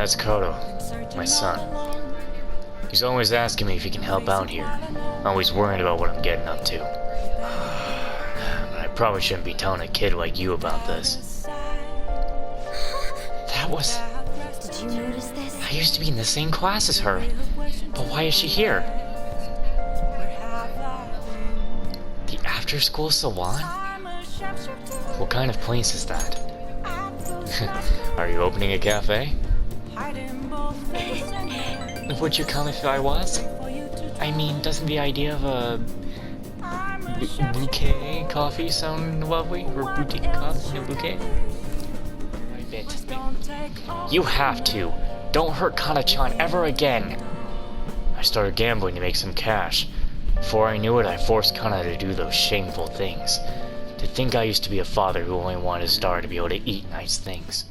That's Koto, my son. He's always asking me if he can help out here. Always worried about what I'm getting up to. But I probably shouldn't be telling a kid like you about this. That was... Did you notice this? I used to be in the same class as her. But why is she here? The after-school salon? What kind of place is that? Are you opening a cafe? Would you come if I was? I mean, doesn't the idea of a bouquet coffee sound lovely? Or boutique coffee? No bouquet? You have to. Don't hurt Kana-chan ever again. I started gambling to make some cash. Before I knew it, I forced Kana to do those shameful things. To think I used to be a father who only wanted his daughter to be able to eat nice things.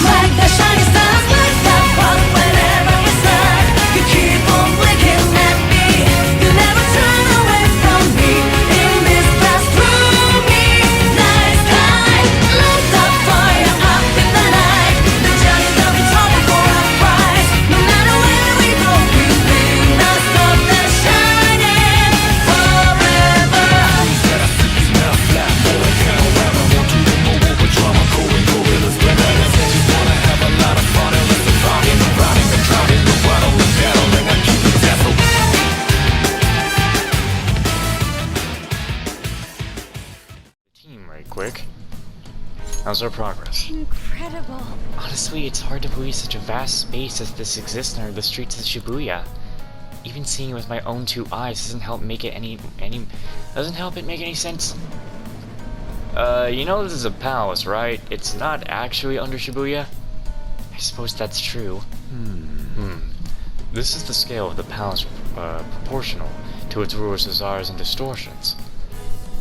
Like the shiny stars, like that rock whenever we start. You keep on blinking at me. You never turn away from me. In this fast roomy night sky, light the fire up in the night. The journey that we talk before our rise. No matter where we go, we bring the stuff that's shining forever. Team right quick. How's our progress? Incredible. Honestly, it's hard to believe such a vast space as this exists near the streets of Shibuya. Even seeing it with my own two eyes doesn't help make it doesn't help it make any sense. You know this is a palace, right? It's not actually under Shibuya? I suppose that's true. This is the scale of the palace, proportional to its ruler's desires and distortions.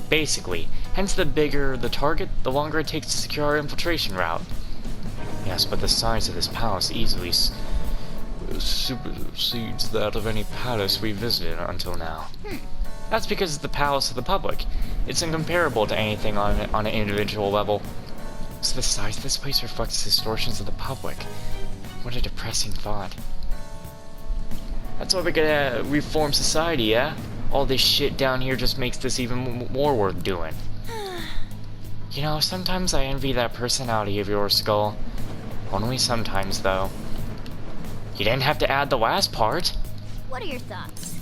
Basically, hence the bigger the target, the longer it takes to secure our infiltration route. Yes, but the size of this palace easily supersedes that of any palace we visited until now. That's because it's the palace of the public. It's incomparable to anything on an individual level. So the size of this place reflects the distortions of the public. What a depressing thought. That's why we're gonna reform society, yeah? All this shit down here just makes this even more worth doing. You know, sometimes I envy that personality of yours, Skull. Only sometimes, though. You didn't have to add the last part. What are your thoughts?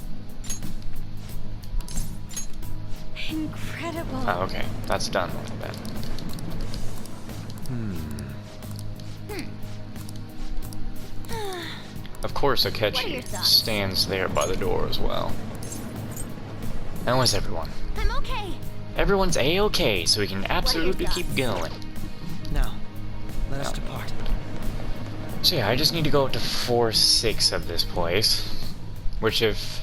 Incredible. Oh, okay. That's done with that. Of course, Akechi stands there by the door as well. How is everyone? I'm okay. Everyone's A-okay, so we can absolutely keep going. Now, let us depart. So yeah, I just need to go up to 4-6 of this place. Which if...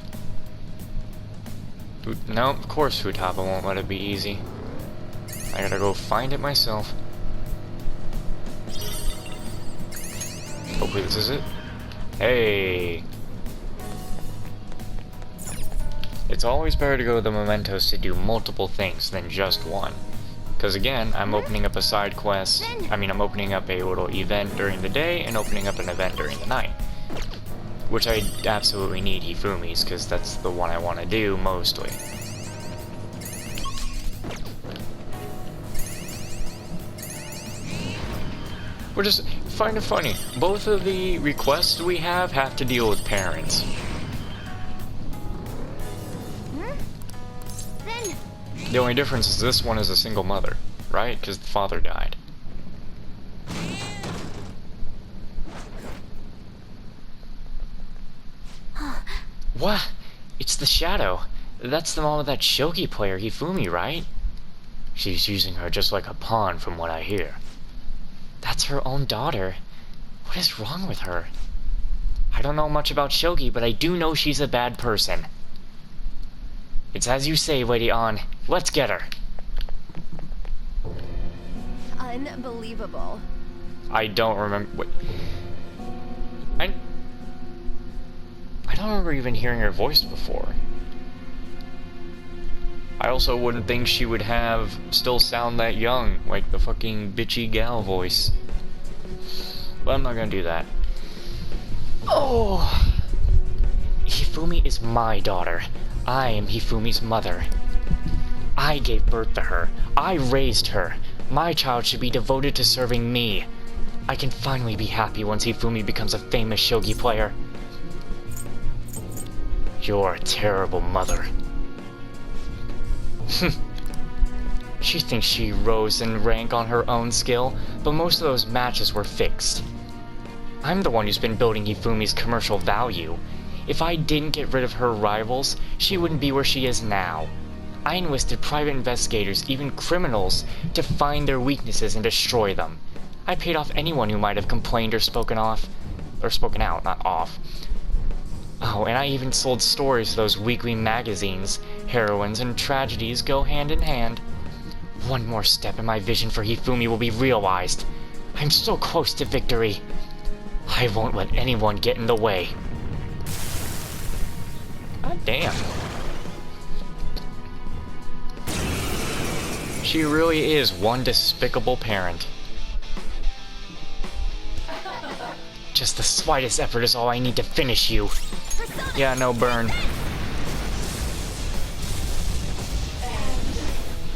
No, of course Futaba won't let it be easy. I gotta go find it myself. Hopefully this is it. Hey! It's always better to go to the mementos to do multiple things than just one. Because again, I'm opening up a side quest, I'm opening up a little event during the day and opening up an event during the night. Which I absolutely need Hifumi's, because that's the one I want to do mostly. We're just find it funny. Both of the requests we have to deal with parents. The only difference is this one is a single mother, right? Because the father died. What? It's the Shadow. That's the mom of that shogi player, Hifumi, right? She's using her just like a pawn from what I hear. That's her own daughter. What is wrong with her? I don't know much about shogi, but I do know she's a bad person. It's as you say, Lady An. Let's get her. Unbelievable. I don't remember. What? I don't remember even hearing her voice before. I also wouldn't think she would still sound that young, like the fucking bitchy gal voice. But I'm not gonna do that. Oh! Hifumi is my daughter. I am Hifumi's mother. I gave birth to her. I raised her. My child should be devoted to serving me. I can finally be happy once Hifumi becomes a famous shogi player. You're a terrible mother. She thinks she rose in rank on her own skill, but most of those matches were fixed. I'm the one who's been building Hifumi's commercial value. If I didn't get rid of her rivals, she wouldn't be where she is now. I enlisted private investigators, even criminals, to find their weaknesses and destroy them. I paid off anyone who might have complained or spoken out, not off. Oh, and I even sold stories to those weekly magazines. Heroines and tragedies go hand in hand. One more step and my vision for Hifumi will be realized. I'm so close to victory. I won't let anyone get in the way. God damn. She really is one despicable parent. Just the slightest effort is all I need to finish you. Yeah, no, burn.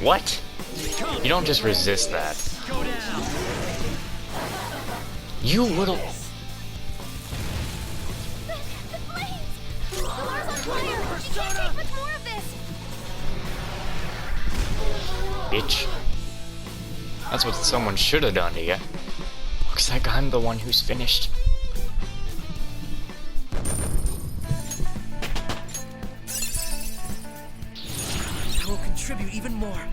What? You don't just resist that. You little... Bitch. That's what someone should have done to you. Looks like I'm the one who's finished. I will contribute even more.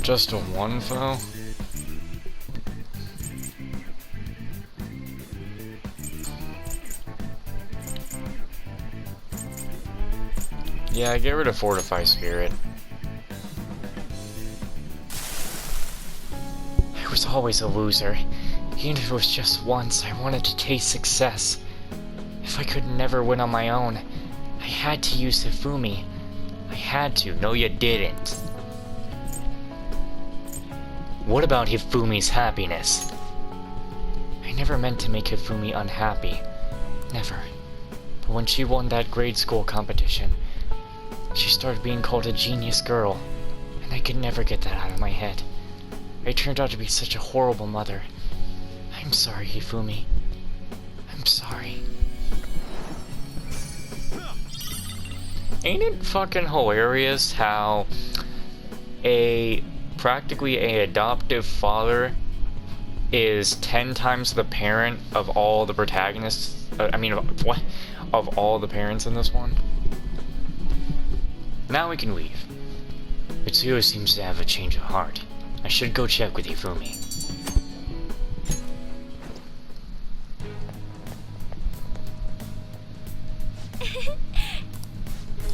Just a one foe? Yeah, get rid of Fortify Spirit. I was always a loser. Even if it was just once, I wanted to taste success. If I could never win on my own, I had to use Hifumi. I had to. No, you didn't. What about Hifumi's happiness? I never meant to make Hifumi unhappy. Never. But when she won that grade school competition, she started being called a genius girl, and I could never get that out of my head. I turned out to be such a horrible mother. I'm sorry, Hifumi. I'm sorry. Ain't it fucking hilarious how practically a adoptive father is 10 times the parent of all the protagonists? Of all the parents in this one? Now we can leave. Mitsuyo seems to have a change of heart. I should go check with Hifumi.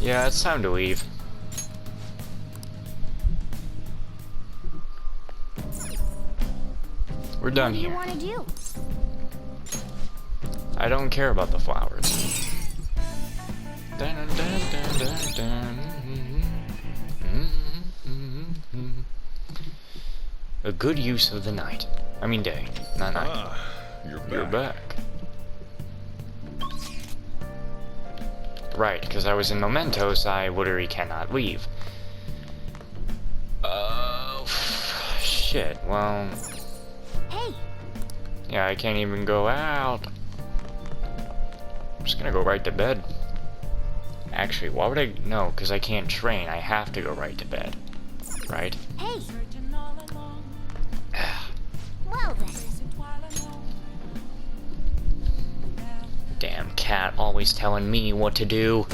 Yeah, it's time to leave. We're done here. What do you want to do? I don't care about the flowers. Dun, dun, dun, dun, dun. A good use of the night. I mean day, not night. Ah, You're back. Right, because I was in Mementos, I literally cannot leave. Oh, shit, well... Hey, Yeah, I can't even go out. I'm just gonna go right to bed. Actually, why would I... No, because I can't train. I have to go right to bed. Right? hey. Well then. Damn cat always telling me what to do.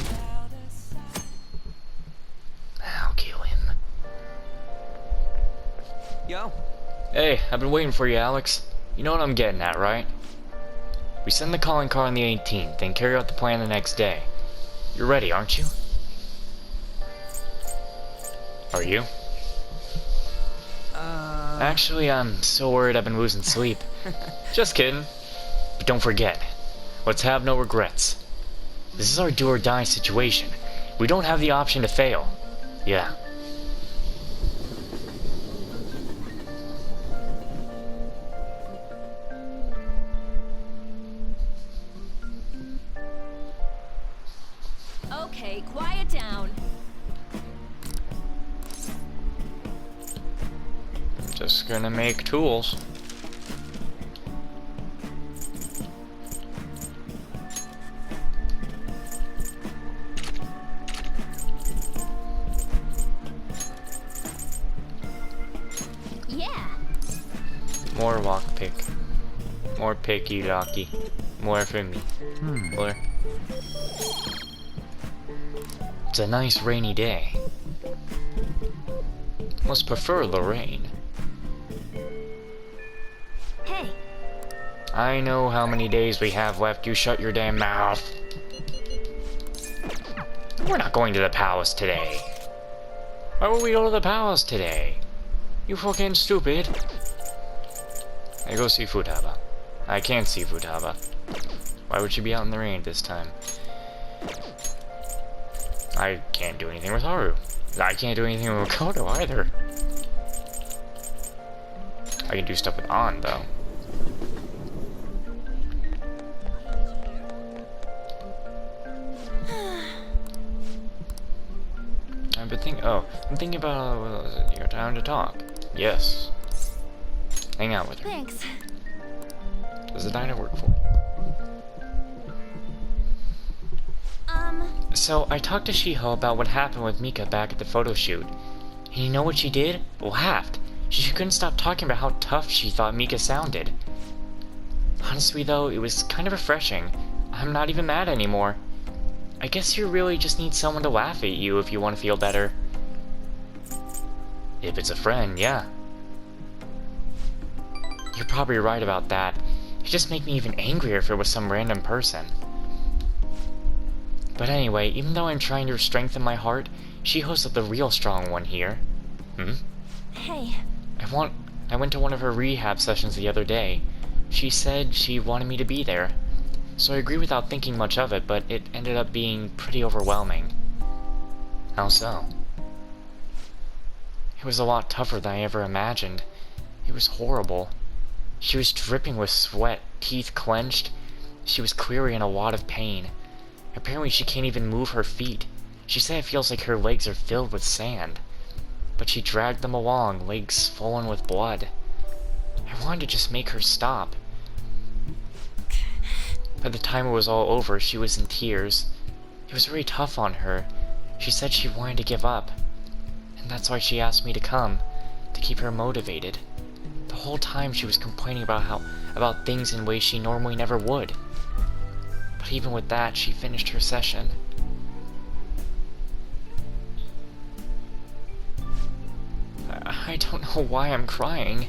I'll kill him. Yo, Hey, I've been waiting for you, Alex. You know what I'm getting at, right? We send the calling card on the 18th, then carry out the plan the next day. You're ready, aren't you? Are you? Actually, I'm so worried I've been losing sleep. Just kidding. But don't forget, let's have no regrets. This is our do or die situation. We don't have the option to fail. Yeah. Okay, quiet down. Just gonna make tools. Yeah. More lockpick. More picky locky. More for me. More. It's a nice rainy day. Must prefer the rain. Hey. I know how many days we have left. You shut your damn mouth. We're not going to the palace today. Why would we go to the palace today? You fucking stupid. I go see Futaba. I can't see Futaba. Why would she be out in the rain this time? I can't do anything with Haru. I can't do anything with Makoto either. I can do stuff with An, though. I'm thinking about, what was it, your time to talk. Yes. Hang out with her. Thanks. Does the diner work for you? So, I talked to Shiho about what happened with Mika back at the photo shoot. And you know what she did? Laughed. She couldn't stop talking about how tough she thought Mika sounded. Honestly though, it was kind of refreshing. I'm not even mad anymore. I guess you really just need someone to laugh at you if you want to feel better. If it's a friend, yeah. You're probably right about that. It'd just make me even angrier if it was some random person. But anyway, even though I'm trying to strengthen my heart, Shiho's the real strong one here. Hey. I went to one of her rehab sessions the other day. She said she wanted me to be there. So I agreed without thinking much of it, but it ended up being pretty overwhelming. How so? It was a lot tougher than I ever imagined. It was horrible. She was dripping with sweat, teeth clenched. She was clearly in a lot of pain. Apparently she can't even move her feet. She said it feels like her legs are filled with sand. But she dragged them along, legs swollen with blood. I wanted to just make her stop. By the time it was all over, she was in tears. It was really tough on her. She said she wanted to give up. And that's why she asked me to come, to keep her motivated. The whole time she was complaining about things in ways she normally never would. But even with that, she finished her session. I don't know why I'm crying.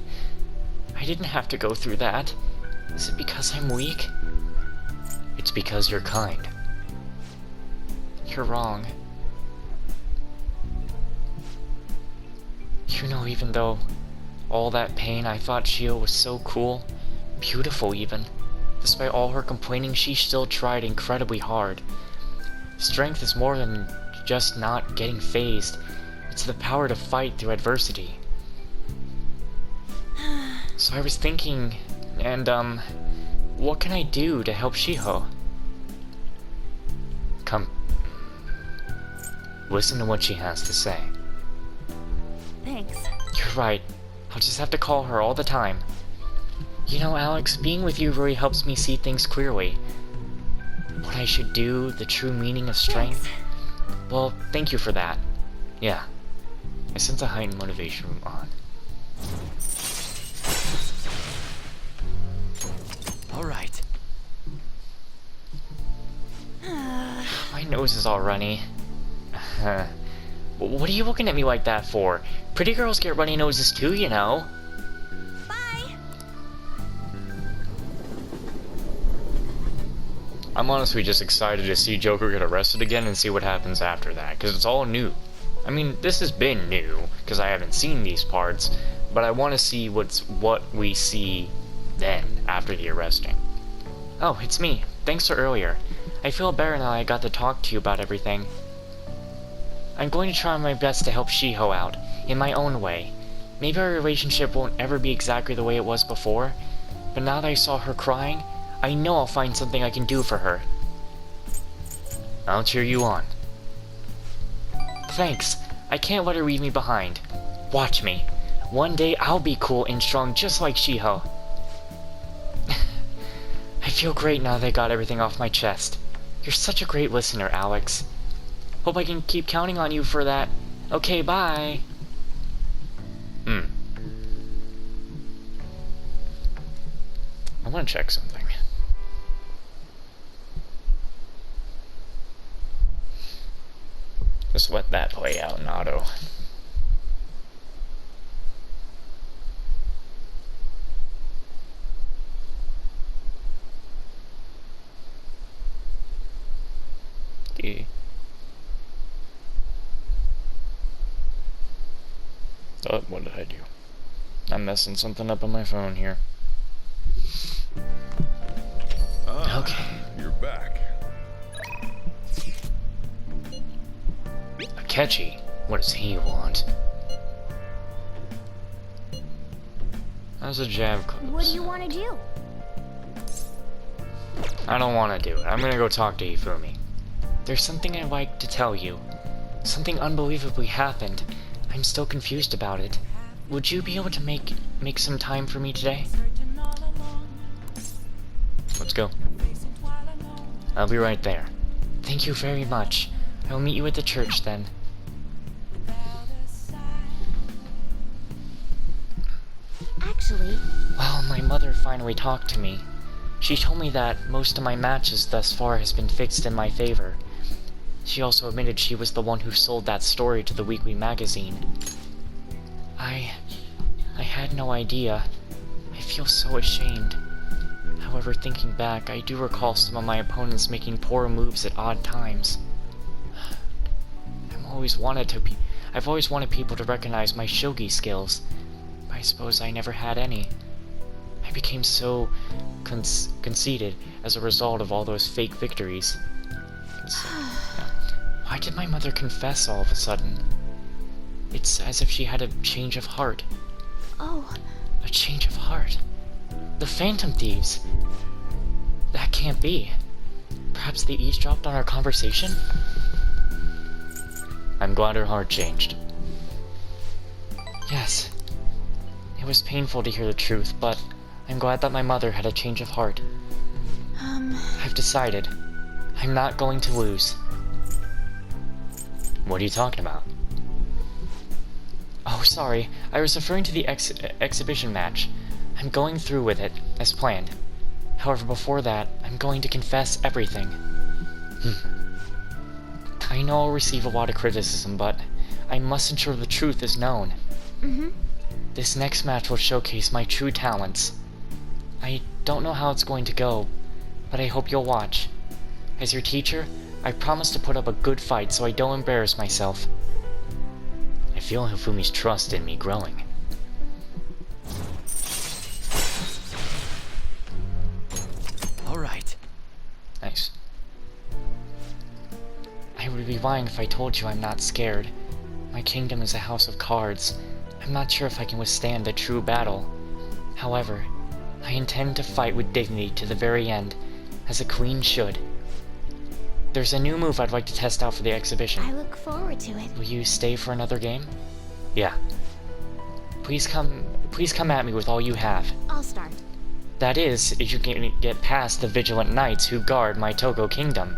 I didn't have to go through that. Is it because I'm weak? It's because you're kind. You're wrong. You know, even though all that pain, I thought Shio was so cool, beautiful even. Despite all her complaining, she still tried incredibly hard. Strength is more than just not getting phased. It's the power to fight through adversity. So I was thinking, and what can I do to help Shiho? Come. Listen to what she has to say. Thanks. You're right. I'll just have to call her all the time. You know, Alex, being with you really helps me see things clearly. What I should do, the true meaning of strength. Thanks. Well, thank you for that. Yeah. I sense a heightened motivation from On. All right. My nose is all runny. What are you looking at me like that for? Pretty girls get runny noses too, you know. Bye. I'm honestly just excited to see Joker get arrested again and see what happens after that, because it's all new. I mean, this has been new, because I haven't seen these parts, but I want to see what we see then, after the arresting. Oh, it's me. Thanks for earlier. I feel better now I got to talk to you about everything. I'm going to try my best to help Shiho out, in my own way. Maybe our relationship won't ever be exactly the way it was before, but now that I saw her crying, I know I'll find something I can do for her. I'll cheer you on. Thanks. I can't let her leave me behind. Watch me. One day I'll be cool and strong just like Shiho. I feel great now that I got everything off my chest. You're such a great listener, Alex. Hope I can keep counting on you for that. Okay, bye. I want to check something. Just let that play out in auto. Okay. Oh, what did I do? I'm messing something up on my phone here. Okay. You're back. Akechi, what does he want? How's a jab close? What do you want to do? I don't want to do it. I'm gonna go talk to Ifumi. There's something I'd like to tell you. Something unbelievably happened. I'm still confused about it. Would you be able to make some time for me today? Let's go. I'll be right there. Thank you very much. I will meet you at the church then. Actually, Well, my mother finally talked to me. She told me that most of my matches thus far has been fixed in my favor. She also admitted she was the one who sold that story to the weekly magazine. I had no idea. I feel so ashamed. However, thinking back, I do recall some of my opponents making poor moves at odd times. I've always wanted people to recognize my shogi skills, but I suppose I never had any. I became so conceited as a result of all those fake victories. Why did my mother confess all of a sudden? It's as if she had a change of heart. oh, A change of heart. The Phantom Thieves. That can't be. Perhaps they eavesdropped on our conversation? I'm glad her heart changed. Yes. It was painful to hear the truth, but I'm glad that my mother had a change of heart. I've decided. I'm not going to lose. What are you talking about? Oh, sorry. I was referring to the exhibition match. I'm going through with it, as planned. However, before that, I'm going to confess everything. I know I'll receive a lot of criticism, but I must ensure the truth is known. This next match will showcase my true talents. I don't know how it's going to go, but I hope you'll watch. As your teacher, I promise to put up a good fight so I don't embarrass myself. I feel Hifumi's trust in me growing. All right. Nice. I would be lying if I told you I'm not scared. My kingdom is a house of cards. I'm not sure if I can withstand a true battle. However, I intend to fight with dignity to the very end, as a queen should. There's a new move I'd like to test out for the exhibition. I look forward to it. Will you stay for another game? Yeah. Please come at me with all you have. I'll start. That is, if you can get past the vigilant knights who guard my Togo kingdom.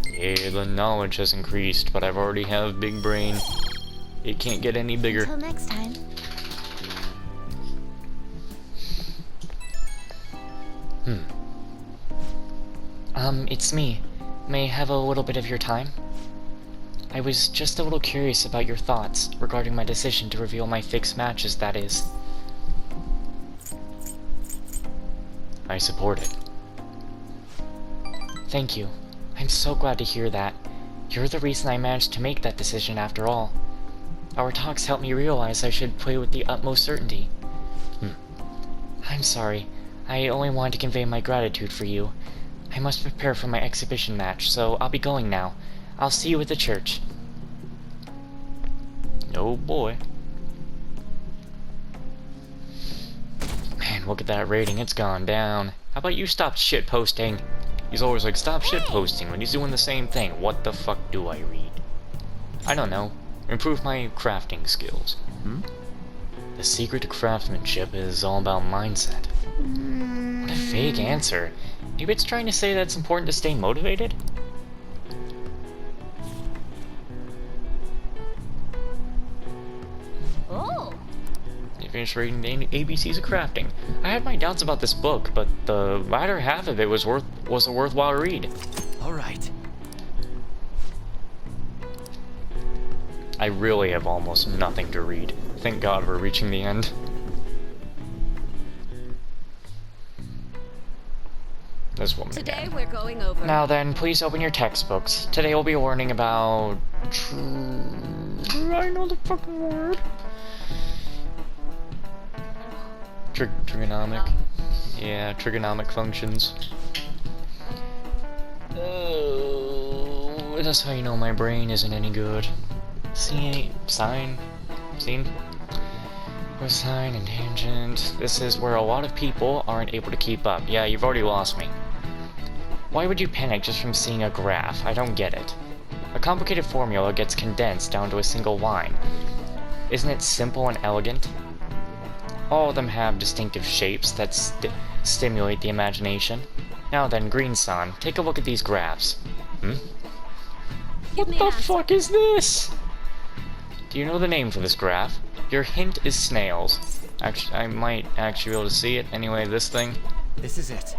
Yeah, the knowledge has increased, but I've already have big brain. It can't get any bigger. Until next time. It's me. May I have a little bit of your time? I was just a little curious about your thoughts regarding my decision to reveal my fixed matches, that is. I support it. Thank you. I'm so glad to hear that. You're the reason I managed to make that decision after all. Our talks helped me realize I should play with the utmost certainty. I'm sorry. I only wanted to convey my gratitude for you. I must prepare for my exhibition match, so I'll be going now. I'll see you at the church. Oh boy. Man, look at that rating. It's gone down. How about you stop shitposting? He's always like, stop shitposting when he's doing the same thing. What the fuck do I read? I don't know. Improve my crafting skills. The secret to craftsmanship is all about mindset. What a vague answer. Maybe it's trying to say that it's important to stay motivated? Oh. You finished reading the ABCs of crafting. I had my doubts about this book, but the latter half of it was a worthwhile read. All right. I really have almost nothing to read. Thank God we're reaching the end. This woman Today again. we're going over. Now then, please open your textbooks. Today we'll be learning about... I know the fucking word. Trigonomic. Yeah, trigonomic functions. Oh, that's how you know my brain isn't any good. Scene? Cosine and tangent. This is where a lot of people aren't able to keep up. Yeah, you've already lost me. Why would you panic just from seeing a graph? I don't get it. A complicated formula gets condensed down to a single line. Isn't it simple and elegant? All of them have distinctive shapes that stimulate the imagination. Now then, Green-san, take a look at these graphs. What the fuck is this? Do you know the name for this graph? Your hint is snails. Actually, I might actually be able to see it. Anyway, this thing. This is it.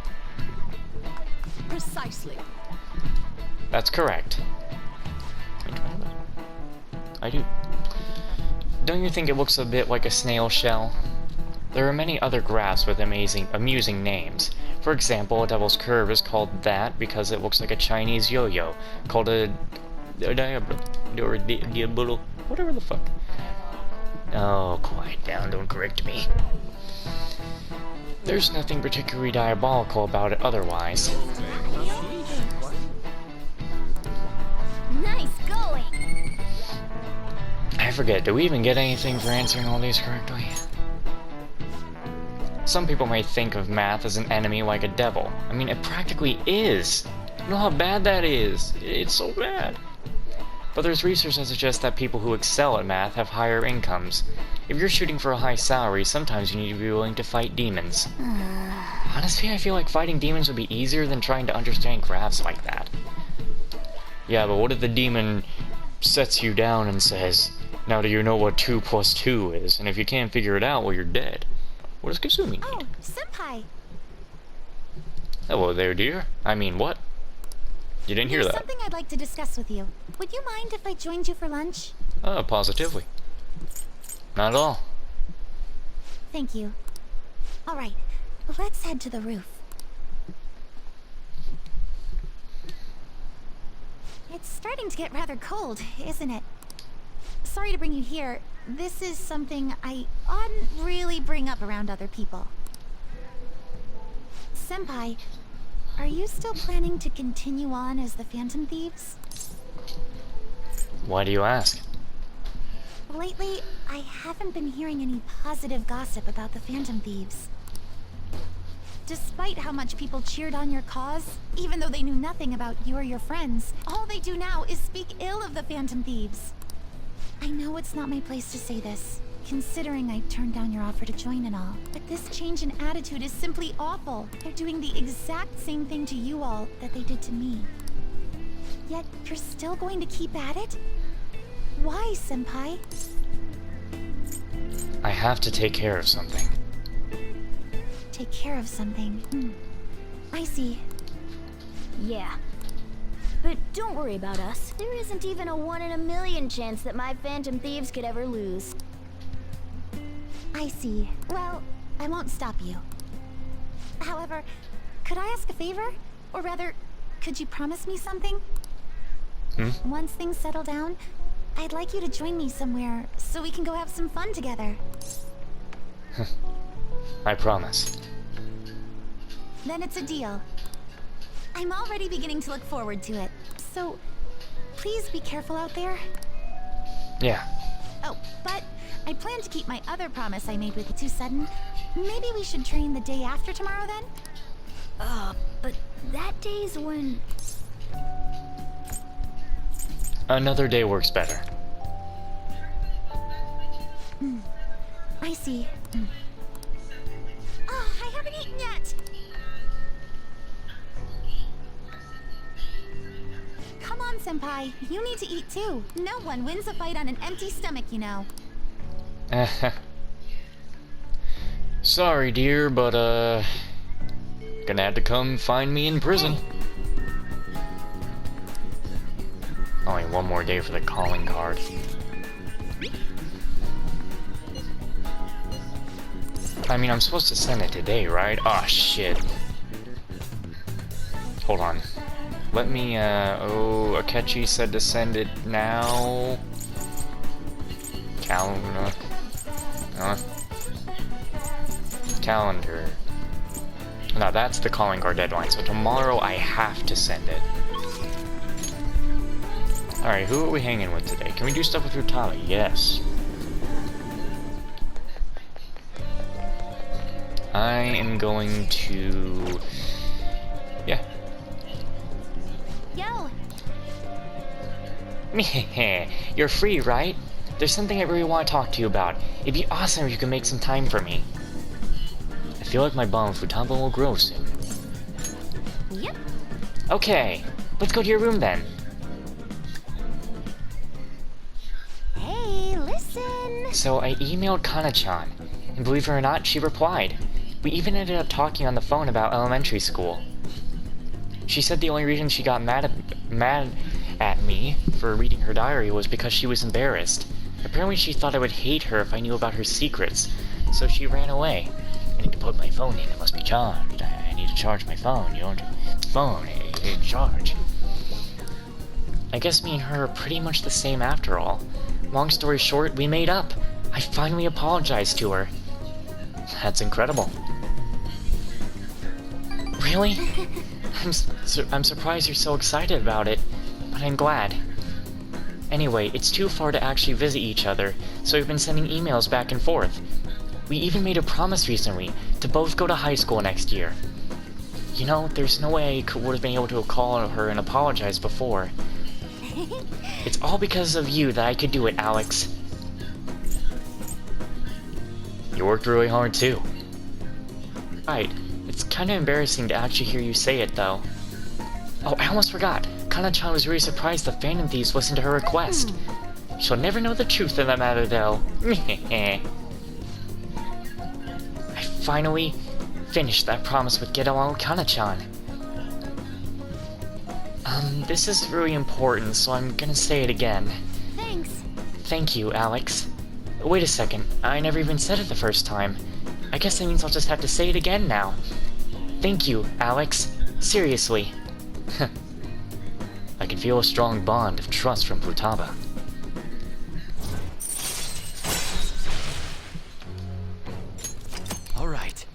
Precisely. That's correct. I do. Don't you think it looks a bit like a snail shell? There are many other graphs with amusing names. For example, a devil's curve is called that because it looks like a Chinese yo-yo, called a diabolo, whatever the fuck. Oh, quiet down, don't correct me. There's nothing particularly diabolical about it otherwise. Nice going. I forget, do we even get anything for answering all these correctly? Some people may think of math as an enemy like a devil. I mean, it practically is. You know how bad that is? It's so bad. But there's research that suggests that people who excel at math have higher incomes. If you're shooting for a high salary, sometimes you need to be willing to fight demons. Honestly, I feel like fighting demons would be easier than trying to understand graphs like that. Yeah, but what if the demon sets you down and says, now do you know what 2 plus 2 is? And if you can't figure it out, well, you're dead. What does Kasumi need? Oh, senpai. Hello there, dear. I mean, what? You didn't hear There's that. something I'd like to discuss with you. Would you mind if I joined you for lunch? Oh, positively. Not at all. Thank you. All right, let's head to the roof. It's starting to get rather cold, isn't it? Sorry to bring you here. This is something I oughtn't really bring up around other people. Senpai, are you still planning to continue on as the Phantom Thieves? Why do you ask? Lately, I haven't been hearing any positive gossip about the Phantom Thieves. Despite how much people cheered on your cause, even though they knew nothing about you or your friends, all they do now is speak ill of the Phantom Thieves. I know it's not my place to say this, considering I turned down your offer to join and all, but this change in attitude is simply awful. They're doing the exact same thing to you all that they did to me. Yet, you're still going to keep at it? Why, senpai? I have to take care of something. Take care of something. I see. Yeah. But don't worry about us. There isn't even a 1 in a million chance that my Phantom Thieves could ever lose. I see. Well, I won't stop you. However, could I ask a favor? Or rather, could you promise me something? Once things settle down, I'd like you to join me somewhere so we can go have some fun together. I promise. Then it's a deal. I'm already beginning to look forward to it. So, please be careful out there. Yeah. Oh, but I plan to keep my other promise I made with you too sudden. Maybe we should train the day after tomorrow then? But that day's when... Another day works better. I see. Oh, I haven't eaten yet! Come on, Senpai. You need to eat too. No one wins a fight on an empty stomach, you know. Sorry, dear, but, gonna have to come find me in prison. Only one more day for the calling card. I mean, I'm supposed to send it today, right? Oh, shit. Hold on. Let me, oh, Akechi said to send it now. Calendar. Calendar. No, that's the calling card deadline, so tomorrow I have to send it. Alright, who are we hanging with today? Can we do stuff with Futaba? Yes. I am going to... yeah. Yo! Meh, you're free, right? There's something I really want to talk to you about. It'd be awesome if you could make some time for me. I feel like my bond with Futaba will grow soon. Yep. Okay, let's go to your room then. Hey, listen! So I emailed Kana-chan, and believe it or not, she replied. We even ended up talking on the phone about elementary school. She said the only reason she got mad at me for reading her diary was because she was embarrassed. Apparently she thought I would hate her if I knew about her secrets, so she ran away. I need to put my phone in, it must be charged. I need to charge my phone, you know, phone, charge. I guess me and her are pretty much the same after all. Long story short, we made up. I finally apologized to her. That's incredible. Really? I'm surprised you're so excited about it, but I'm glad. Anyway, it's too far to actually visit each other, so we've been sending emails back and forth. We even made a promise recently to both go to high school next year. You know, there's no way I would have been able to call her and apologize before. It's all because of you that I could do it, Alex. You worked really hard, too. Right. It's kinda embarrassing to actually hear you say it, though. Oh, I almost forgot. Kana-chan was really surprised the Phantom Thieves listened to her request. She'll never know the truth of the matter, though. I finally finished that promise with Get Along with Kana-chan. This is really important, so I'm gonna say it again. Thanks. Thank you, Alex. Wait a second, I never even said it the first time. I guess that means I'll just have to say it again now. Thank you, Alex. Seriously. I can feel a strong bond of trust from Futaba. All right.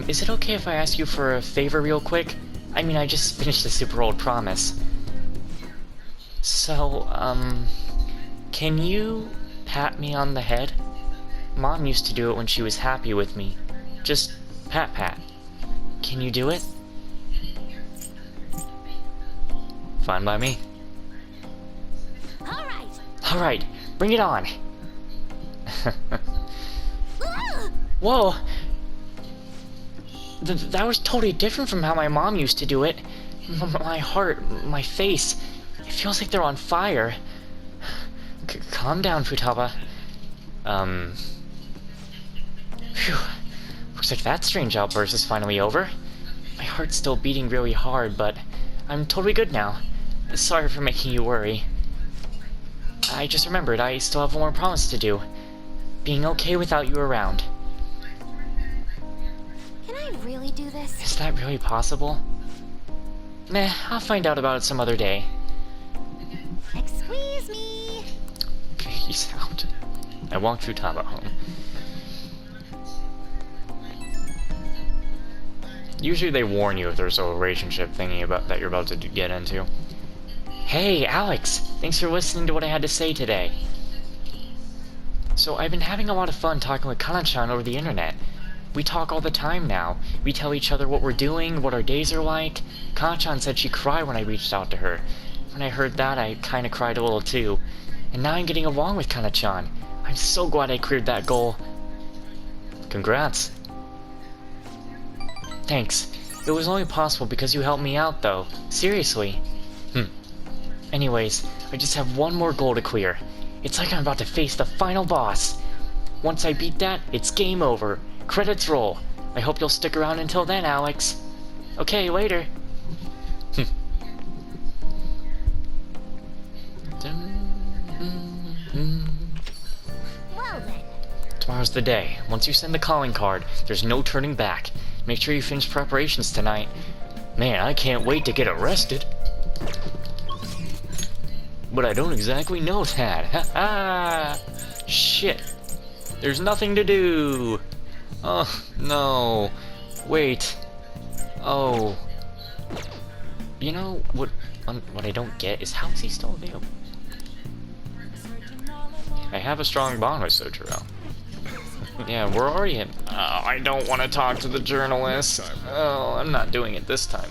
Is it okay if I ask you for a favor real quick? I mean, I just finished a super old promise. So, can you pat me on the head? Mom used to do it when she was happy with me. Just pat. Can you do it? Fine by me. Alright, bring it on. Whoa! That was totally different from how my mom used to do it. My heart, my face, it feels like they're on fire. Calm down, Futaba. Phew. Looks like that strange outburst is finally over. My heart's still beating really hard, but I'm totally good now. Sorry for making you worry. I just remembered I still have one more promise to do. Being okay without you around. Can I really do this? Is that really possible? Meh, I'll find out about it some other day. Excuse me. Peace out. I walked Futaba home. Usually they warn you if there's a relationship thingy that you're about to get into. Hey, Alex! Thanks for listening to what I had to say today. So I've been having a lot of fun talking with Kana-chan over the internet. We talk all the time now. We tell each other what we're doing, what our days are like. Kana-chan said she cried when I reached out to her. When I heard that, I kinda cried a little too. And now I'm getting along with Kana-chan. I'm so glad I cleared that goal. Congrats. Thanks. It was only possible because you helped me out, though. Seriously. Anyways, I just have one more goal to clear. It's like I'm about to face the final boss. Once I beat that, it's game over. Credits roll. I hope you'll stick around until then, Alex. Okay, later. Well then. Tomorrow's the day. Once you send the calling card, there's no turning back. Make sure you finish preparations tonight. Man, I can't wait to get arrested. But I don't exactly know that. Ha ha! Shit. There's nothing to do. Oh, no. Wait. Oh. You know, what I don't get is how is he still available? I have a strong bond with Sojiro. Yeah, we're already in... Oh, I don't want to talk to the journalist. Oh, I'm not doing it this time.